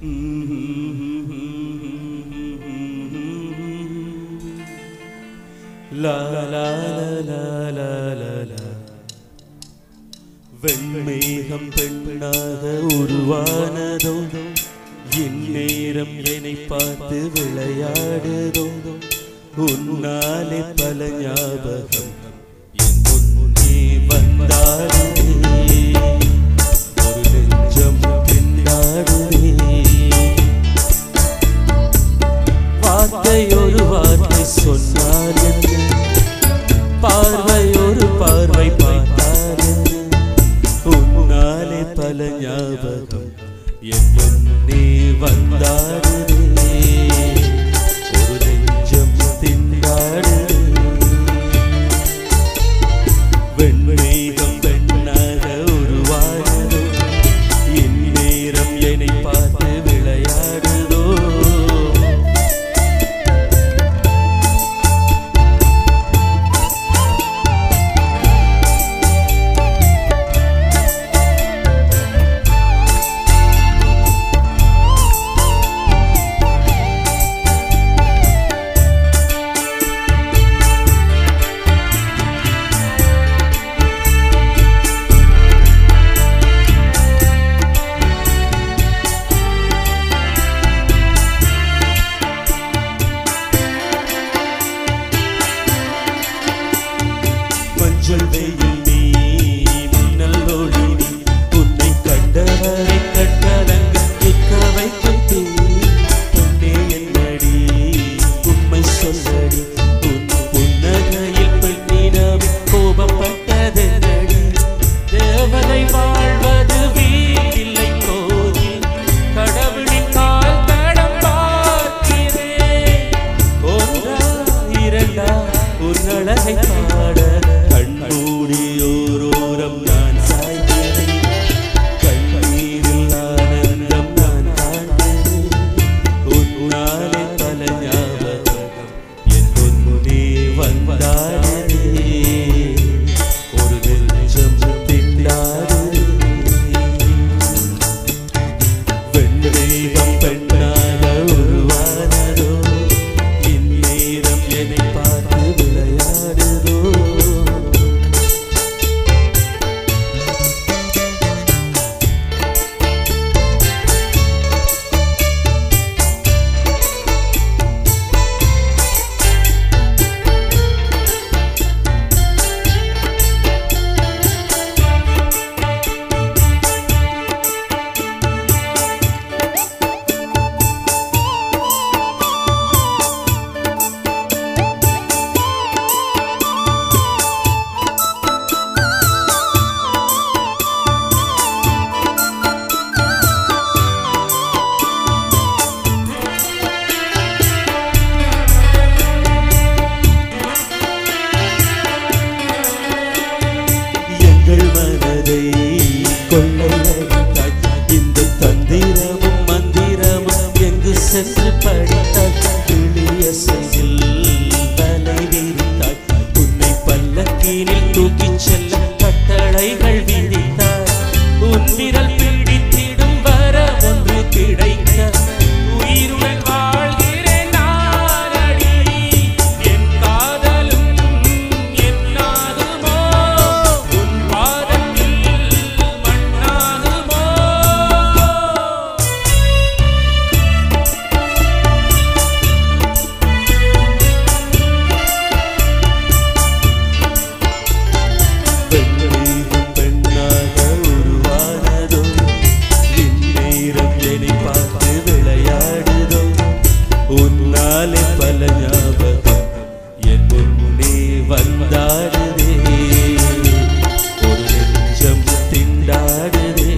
La la la la la la la. வெண்மேகம் பெண்ணாக உருவானதோ, இந்நேரம் என்னை பார்த்து விளையாடுதோ, உன்னாலே பல ஞாபகம் என் முன்னே வந்தாடுதே, ஒரு நெஞ்சம் திண்டாடுதே. வார்த்தை ஒரு வார்த்தை சொன்னார் என்ன, பார்வை ஒரு பார்வை பார்த்தார் என்ன, உன்னாலே பல ஞாபகம் என் முன்னே வந்தாடுதே, ஒரு நெஞ்சம் திண்டாடுதே. வெண்மேகம் பெண்ணாக உருவானதோ, இந்நேரம் என்னை பார்த்து விளையாடுதோ. வெயில் நீ மின்னலோடு நீ, உன்னை கண்டவரை கண்கலங்க நிற்க வைக்கும் தீ. பொன்னே என்னடி உண்மை சொல்லடி, உன் புன்னகையில் பெண்ணிடம் கோபப்பட்டதென்னடி. தேவதை வாழ்வது வீட்டில்லை கோயில், கடவுளின் கால் தடம் பார்க்கிறேன். ஒன்றா இரண்டா உன் அழகை பாட கண்மூடியோரோரம் நான் சாய்கிறேன், கண்ணீரில் ஆனந்தம் நான் காண்கிறேன். உன்னாலே பல ஞாபகம் என் முன்னே வந்தாடுதே, ஒரு நெஞ்சம் திண்டாடுதே. வெண்மேகம் பெண்ணாக உருவானதோ, இந்நேரம் என்னை பார்த்து விளையாடுதோ. இந்த தந்திரமும் மந்திரமும் எங்கு சென்று படித்தாய், கிளிய செயல் வலை விரித்தாய், உன்னை பல்லக்கீனில் தூக்கிச் செல்ல கட்டளைகள் விதித்தாய். உன் விரல் பிடித்திடும் வர ஒன்று கிடைக்க உயிருடன் வாழ்கிறேன் நானடி. என் காதலும் என்னாகுமோ, உன் பாதத்தில் மண்ணாகுமோ. வெண்மேகம் பெண்ணாக உருவானதோ, இந்நேரம் என்னை பார்த்து விளையாடுதோ. உன்னாலே பல ஞாபகம் என் முன்னே வந்தாடுதே, ஒரு நெஞ்சம் திண்டாடுதே.